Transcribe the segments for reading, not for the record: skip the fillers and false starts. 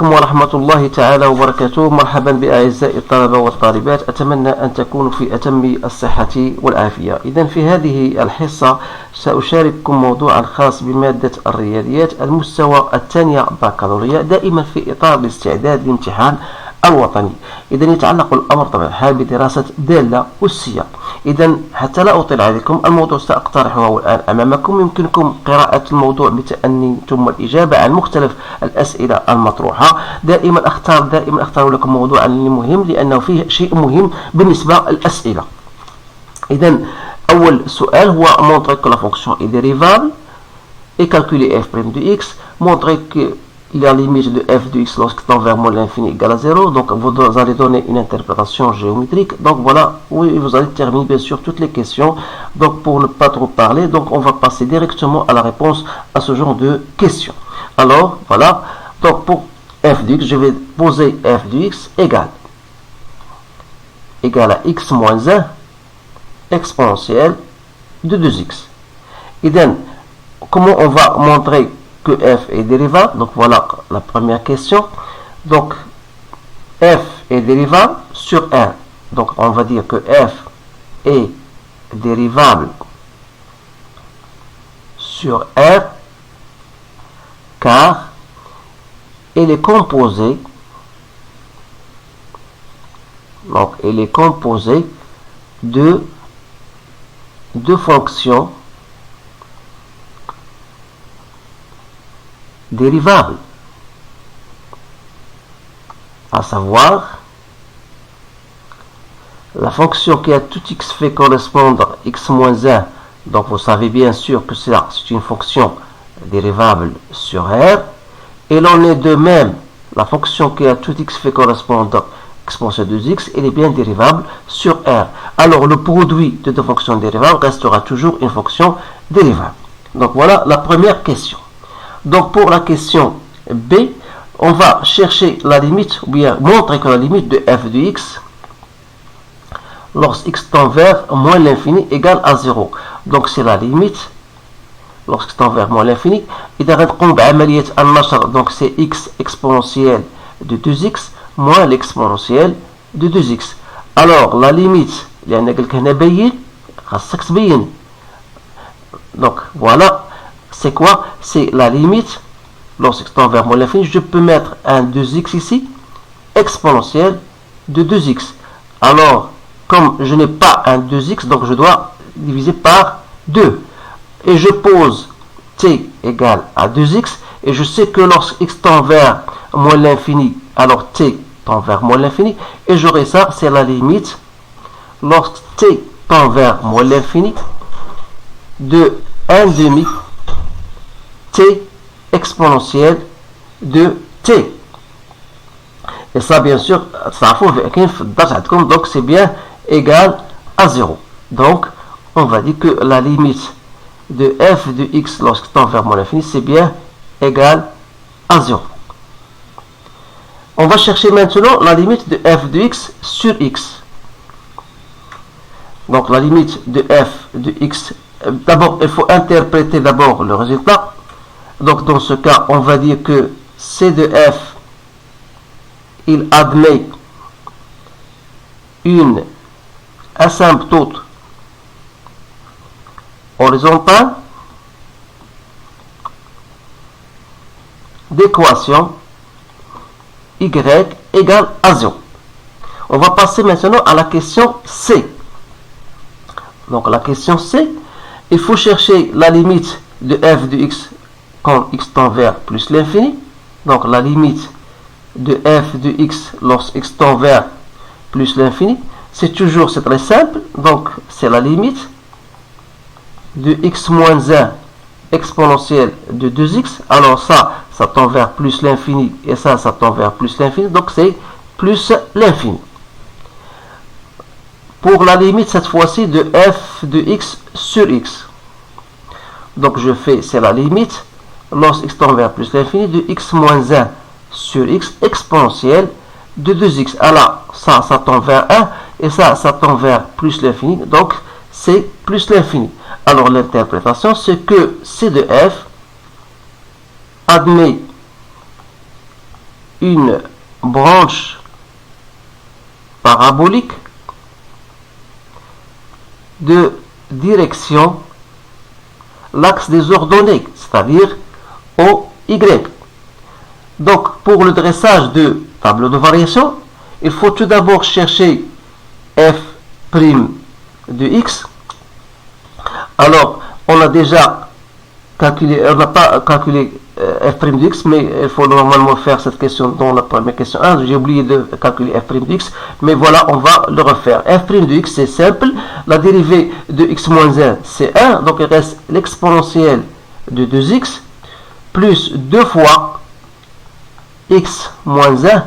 ورحمة الله تعالى وبركاته. مرحبا بأعزائي الطلبة والطالبات، أتمنى أن تكونوا في أتم الصحة والعافية. إذن في هذه الحصة سأشارككم موضوعا خاص بمادة الرياضيات المستوى الثانية بكالوريا، دائما في إطار الاستعداد للامتحان الوطني. إذا يتعلق الأمر طبعا حال بدراسة دالة أسية. إذا حتى لا أطيل عليكم، الموضوع سأقترحه الآن أمامكم. يمكنكم قراءة الموضوع بتأني ثم الإجابة عن مختلف الأسئلة المطروحة. دائما أختار لكم موضوعا مهم لأنه فيه شيء مهم بالنسبة للأسئلة. إذا أول سؤال هو montrer que la fonction est dérivable et calculer f' de x. Montrer que la limite de f de x lorsque tend vers moins l'infini égale à 0. Donc vous allez donner une interprétation géométrique. Donc voilà, oui, vous allez terminer bien sûr toutes les questions. Donc pour ne pas trop parler, donc on va passer directement à la réponse à ce genre de questions. Alors voilà, donc pour f de x, je vais poser f de x égale à x moins 1 exponentielle de 2x. Et donc, comment on va montrer que f est dérivable? Donc voilà la première question. Donc f est dérivable sur R. Donc on va dire que f est dérivable sur R car elle est composée, donc elle est composée de deux fonctions dérivables, à savoir la fonction qui a tout x fait correspondre x moins 1. Donc vous savez bien sûr que c'est une fonction dérivable sur R. Et l'on est de même la fonction qui a tout x fait correspondre exponentielle de 2x, elle est bien dérivable sur R. Alors le produit de deux fonctions dérivables restera toujours une fonction dérivable. Donc voilà la première question. Donc pour la question B, on va chercher la limite, ou bien montrer que la limite de f de x lorsque x tend vers moins l'infini égale à 0. Donc c'est la limite lorsque tend vers moins l'infini. Donc c'est x exponentielle de 2x moins l'exponentielle de 2x. Alors la limite, donc voilà, c'est quoi? C'est la limite lorsque tend vers moins l'infini. Je peux mettre un 2x ici, exponentielle de 2x. Alors comme je n'ai pas un 2x, donc je dois diviser par 2. Et je pose t égale à 2x. Et je sais que lorsque x tend vers moins l'infini, alors t tend vers moins l'infini. Et j'aurai ça, c'est la limite lorsque t tend vers moins l'infini de 1 demi t exponentielle de t. Et ça, bien sûr, donc c'est bien égal à 0. Donc, on va dire que la limite de f de x lorsque tend vers moins l'infini, c'est bien égal à 0. On va chercher maintenant la limite de f de x sur x. Donc, la limite de f de x, d'abord, il faut interpréter d'abord le résultat. Donc, dans ce cas, on va dire que c de f, il admet une asymptote horizontale d'équation y égale à 0. On va passer maintenant à la question C. Donc la question C, il faut chercher la limite de f de x quand x tend vers plus l'infini. Donc la limite de f de x lorsque x tend vers plus l'infini, c'est très simple. Donc c'est la limite de x moins 1 exponentielle de 2x. Alors ça tend vers plus l'infini et ça tend vers plus l'infini. Donc c'est plus l'infini. Pour la limite cette fois-ci de f de x sur x. Donc je fais, c'est la limite lorsque x tend vers plus l'infini de x moins 1 sur x exponentielle de 2x. Alors ça tend vers 1 et ça tend vers plus l'infini. Donc c'est plus l'infini. Alors l'interprétation, c'est que c de f admet une branche parabolique de direction l'axe des ordonnées, c'est-à-dire OY. Donc, pour le dressage de tableau de variation, il faut tout d'abord chercher f' de x. Alors, on a déjà calculé, on n'a pas calculé f' de x, mais il faut normalement faire cette question dans la première question 1. J'ai oublié de calculer f' de x, mais voilà, on va le refaire. f' de x, c'est simple. La dérivée de x moins 1, c'est 1. Donc, il reste l'exponentielle de 2x plus 2 fois x moins 1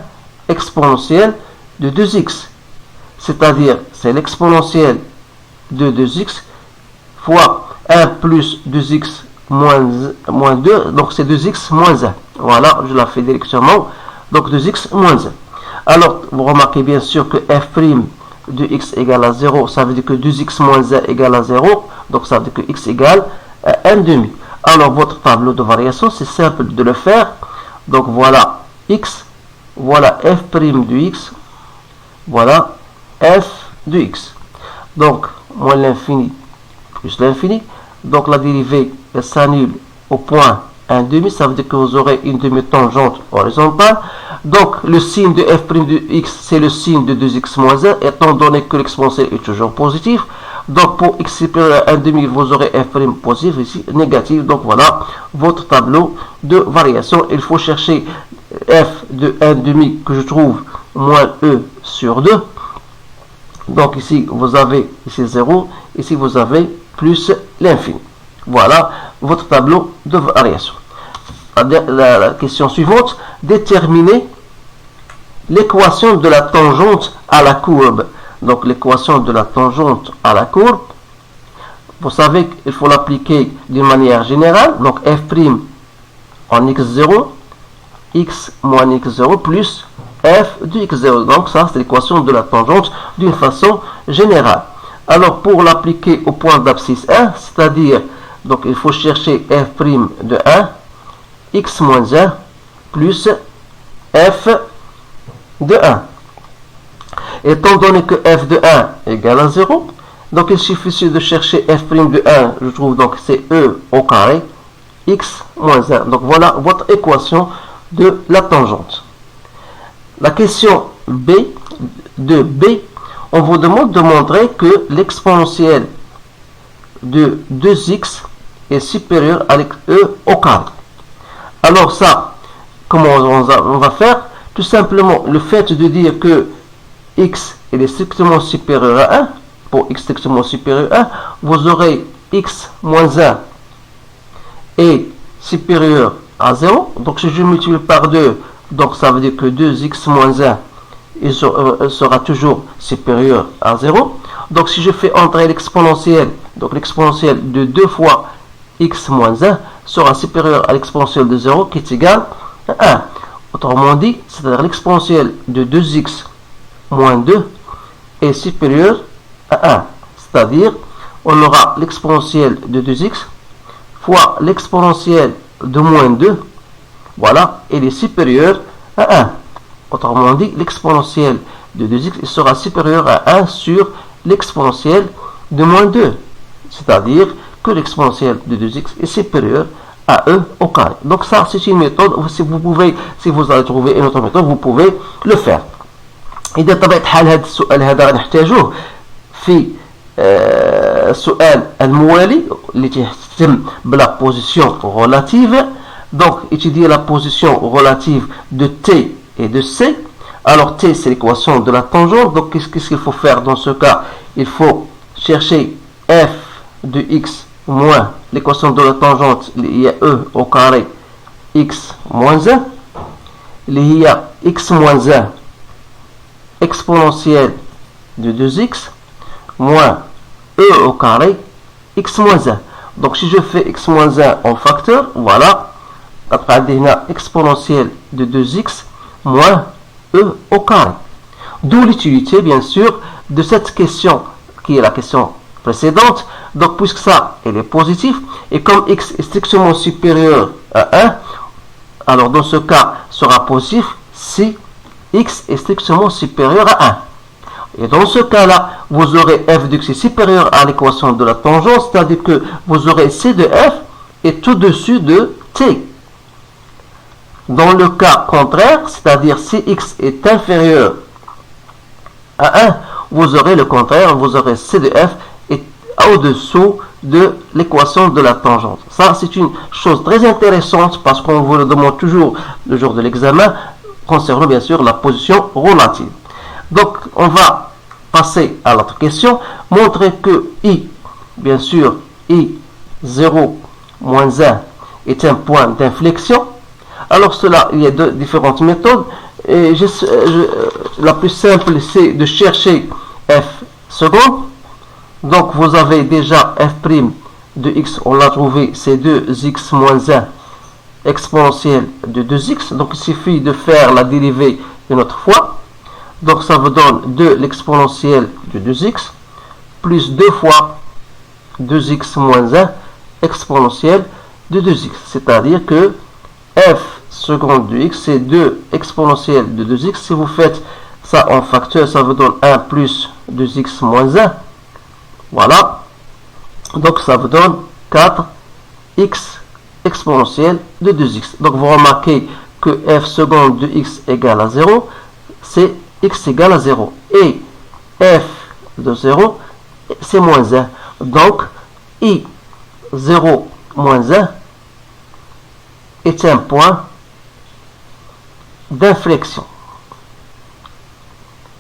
exponentielle de 2x. C'est-à-dire, c'est l'exponentielle de 2x fois 1 plus 2x moins 2, donc c'est 2x moins 1. Voilà, je la fais directement. Donc 2x moins 1. Alors, vous remarquez bien sûr que f' de x égale à 0, ça veut dire que 2x moins 1 égale à 0. Donc ça veut dire que x égale à 1 demi. Alors, votre tableau de variation, c'est simple de le faire. Donc voilà x, voilà f' de x, voilà f de x. Donc, moins l'infini plus l'infini. Donc, la dérivée s'annule au point 1 demi. Ça veut dire que vous aurez une demi-tangente horizontale. Donc, le signe de f' de x, c'est le signe de 2x moins 1, étant donné que l'exponentielle est toujours positif. Donc, pour x supérieur à 1 demi, vous aurez f' positif, ici négatif. Donc, voilà votre tableau de variation. Il faut chercher f de 1 demi que je trouve moins e sur 2. Donc, ici, vous avez ici 0. Ici, vous avez plus l'infini. Voilà votre tableau de variation. La question suivante, déterminer l'équation de la tangente à la courbe. Donc, l'équation de la tangente à la courbe, vous savez qu'il faut l'appliquer d'une manière générale. Donc, f' en x0, x moins x0 plus f de x0. Donc, ça, c'est l'équation de la tangente d'une façon générale. Alors, pour l'appliquer au point d'abscisse 1, c'est-à-dire, donc, il faut chercher f' de 1, x moins 1, plus f de 1. Étant donné que f de 1 égale à 0, donc il suffit de chercher f' de 1, je trouve donc c'est e au carré, x moins 1. Donc voilà votre équation de la tangente. La question B, on vous demande de montrer que l'exponentielle de 2x est supérieure à e au carré. Alors ça, comment on va faire? Tout simplement, le fait de dire que x est strictement supérieur à 1, pour x strictement supérieur à 1, vous aurez x moins 1 est supérieur à 0. Donc si je multiplie par 2, donc ça veut dire que 2x moins 1 il sera toujours supérieur à 0. Donc si je fais entrer l'exponentielle, donc l'exponentielle de 2 fois x moins 1 sera supérieur à l'exponentielle de 0 qui est égal à 1. Autrement dit, c'est-à-dire l'exponentielle de 2x moins 2 est supérieure à 1. C'est-à-dire, on aura l'exponentielle de 2x fois l'exponentielle de moins 2. Voilà, elle est supérieure à 1. Autrement dit, l'exponentielle de 2x sera supérieure à 1 sur l'exponentielle de moins 2. C'est-à-dire que l'exponentielle de 2x est supérieure à e au carré. Donc ça, c'est une méthode. Si vous allez trouver une autre méthode, vous pouvez le faire. إذا بطبيعة الحال هذا السؤال هذا غنحتاجوه في السؤال الموالي اللي تهتم بلا بوزيسيون relative. Donc étudier la position relative de t et de c. Alors t, c'est l'équation de la tangente. Donc qu'est-ce qu'il faut faire dans ce cas? Il faut chercher f de x moins l'équation de la tangente, il y a e au carré x moins 1, il y a x moins 1 exponentielle de 2x moins e au carré x moins 1. Donc si je fais x moins 1 en facteur, voilà, après exponentielle de 2x moins e au carré. D'où l'utilité bien sûr de cette question qui est la question précédente. Donc puisque ça elle est positif et comme x est strictement supérieur à 1, alors dans ce cas sera positif, si x est strictement supérieur à 1. Et dans ce cas-là, vous aurez f de x est supérieur à l'équation de la tangente, c'est-à-dire que vous aurez c de f est au-dessus de t. Dans le cas contraire, c'est-à-dire si x est inférieur à 1, vous aurez le contraire, vous aurez c de f est au-dessous de l'équation de la tangente. Ça, c'est une chose très intéressante parce qu'on vous le demande toujours le jour de l'examen concernant bien sûr la position relative. Donc, on va passer à l'autre question. Montrer que I, bien sûr, I0 moins 1 est un point d'inflexion. Alors, cela, il y a deux différentes méthodes. Et la plus simple, c'est de chercher f seconde. Donc, vous avez déjà f' de x, on l'a trouvé, c'est 2x moins 1 exponentielle de 2x. Donc, il suffit de faire la dérivée une autre fois. Donc, ça vous donne 2 l'exponentielle de 2x plus 2 fois 2x moins 1 exponentielle de 2x. C'est-à-dire que f seconde de x, c'est 2 exponentielle de 2x. Si vous faites ça en facteur, ça vous donne 1 plus 2x moins 1. Voilà. Donc, ça vous donne 4x exponentielle de 2x. Donc, vous remarquez que f seconde de x égale à 0, c'est x égale à 0. Et f de 0, c'est moins 1. Donc, I0 moins 1 est un point d'inflexion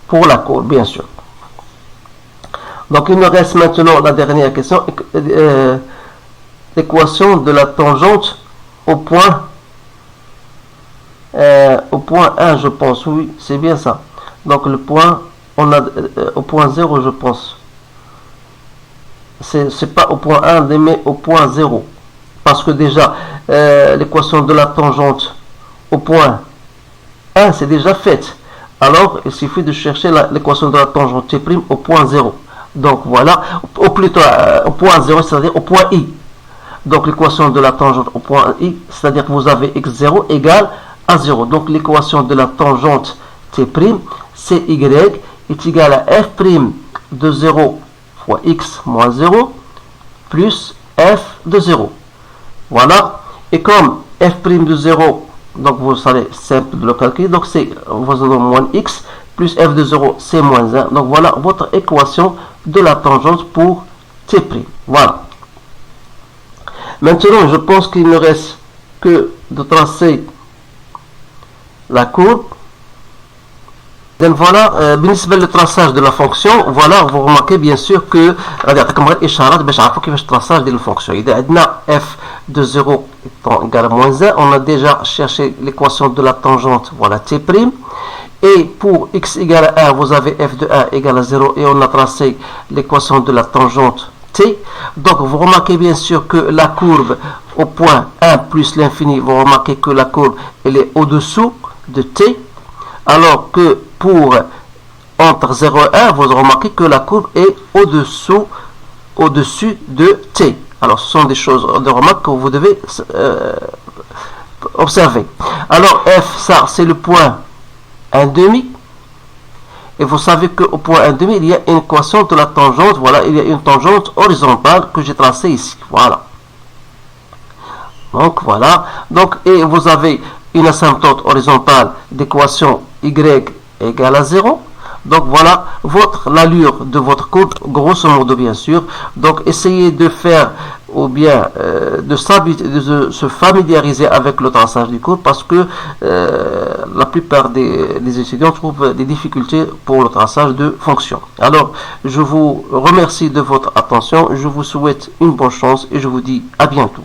pour la courbe, bien sûr. Donc, il nous reste maintenant la dernière question, l'équation de la tangente au point 1, je pense. Oui, c'est bien ça. Donc, le point, on a au point 0, je pense. C'est pas au point 1, mais au point 0. Parce que déjà, l'équation de la tangente au point 1, c'est déjà faite. Alors, il suffit de chercher l'équation de la tangente T' au point 0. Donc, voilà. Ou plutôt, au point 0, c'est-à-dire au point I. Donc, l'équation de la tangente au point I, c'est-à-dire que vous avez x0 égale à 0. Donc, l'équation de la tangente T', c'est y est égal à f' de 0 fois x moins 0 plus f de 0. Voilà. Et comme f' de 0, donc vous savez, simple de le calculer, donc c'est vous avez moins x plus f de 0, c'est moins 1. Donc voilà votre équation de la tangente pour T'. Voilà. Maintenant, je pense qu'il ne reste que de tracer la courbe. Donc voilà, بالنسبة للtraçage de la fonction, voilà, vous remarquez bien sûr que غادي يعطيكم غير إشارات باش تعرفوا كيفاش traçage ديال الفونكسيون. إذا عندنا f de 0 étant égal à moins 1, on a déjà cherché l'équation de la tangente, voilà T'. Et pour x égale à 1, vous avez f de 1 égale à 0 et on a tracé l'équation de la tangente T. Donc vous remarquez bien sûr que la courbe au point 1 plus l'infini, vous remarquez que la courbe elle est au-dessous de T. Alors que pour entre 0 et 1, vous remarquez que la courbe est au-dessus de T. Alors, ce sont des choses, des remarques que vous devez observer. Alors, F, ça, c'est le point 1,5. Et vous savez qu'au point 1,5, il y a une équation de la tangente. Voilà, il y a une tangente horizontale que j'ai tracée ici. Voilà. Donc, voilà. Donc, et vous avez une asymptote horizontale d'équation y égale à 0. Donc voilà l'allure de votre courbe, grosso modo bien sûr. Donc essayez de faire ou bien de se familiariser avec le traçage du courbe parce que la plupart des étudiants trouvent des difficultés pour le traçage de fonctions. Alors je vous remercie de votre attention, je vous souhaite une bonne chance et je vous dis à bientôt.